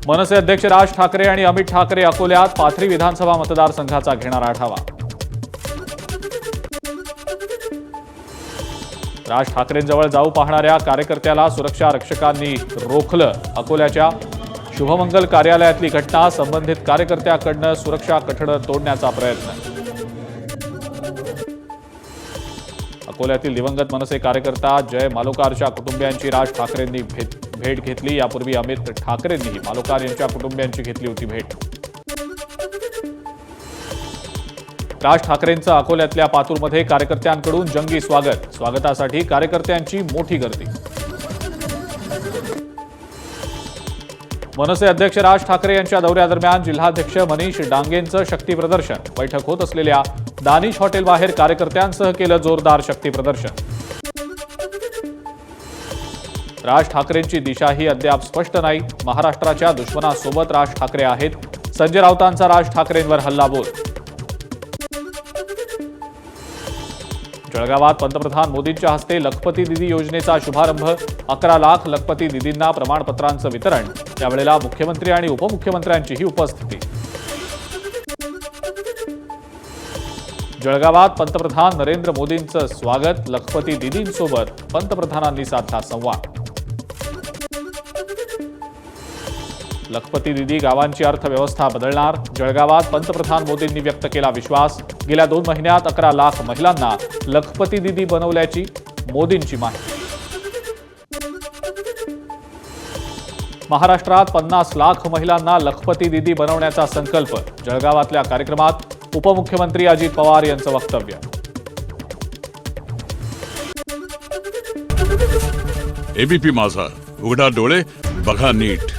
मनसे अध्यक्ष राज ठाकरे आणि अमित ठाकरे अकोल्यात पाथरी विधानसभा मतदारसंघाचा घेणार आढावा। राज ठाकरेंजवळ जाऊ पाहणाऱ्या कार्यकर्त्याला सुरक्षा रक्षकांनी रोखलं। अकोल्याच्या शुभमंगल कार्यालयातली घटना, संबंधित कार्यकर्त्याकडनं सुरक्षा कठडं तोडण्याचा प्रयत्न। अकोल्यातील दिवंगत मनसे कार्यकर्ता जय मालोकारच्या कुटुंबियांची राज ठाकरेंनी भेट घेतली। यापूर्वी अमित ठाकरेंनीही मालोकार यांच्या कुटुंबियांची घेतली होती भेट। राज ठाकरेंचं अकोल्यातल्या पातूरमध्ये कार्यकर्त्यांकडून जंगी स्वागत। स्वागतासाठी कार्यकर्त्यांची मोठी गर्दी। मनसे अध्यक्ष राज ठाकरे यांच्या दौऱ्यादरम्यान जिल्हाध्यक्ष मनीष डांगेंचं शक्ती प्रदर्शन। बैठक होत असलेल्या दानिश हॉटेल बाहेर कार्यकर्त्यांसह केलं जोरदार शक्ती प्रदर्शन। राज ठाकरेंची दिशाही अद्याप स्पष्ट नाही। महाराष्ट्राच्या दुश्मनासोबत राज ठाकरे आहेत। संजय राऊतांचा राज ठाकरेंवर हल्लाबोल। जळगावात पंतप्रधान मोदींच्या हस्ते लखपती दीदी योजनेचा शुभारंभ। 11 लाख लखपती दीदींना प्रमाणपत्रांचं वितरण। त्यावेळेला मुख्यमंत्री आणि उपमुख्यमंत्र्यांचीही उपस्थिती। जळगावात पंतप्रधान नरेंद्र मोदींचं स्वागत। लखपती दीदींसोबत पंतप्रधानांनी साधला संवाद। लखपती दीदी गावांची अर्थव्यवस्था बदलणार। जळगावात पंतप्रधान मोदींनी व्यक्त केला विश्वास। गेल्या 2 महिन्यात 11 लाख महिलांना लखपती दीदी बनवल्याची मोदींची माहिती। महाराष्ट्रात 50 लाख महिलांना लखपती दीदी बनवण्याचा संकल्प। जळगावातल्या कार्यक्रमात उपमुख्यमंत्री अजित पवार यांचं वक्तव्य। एबीपी माझा, उघडा डोळे बघा नीट।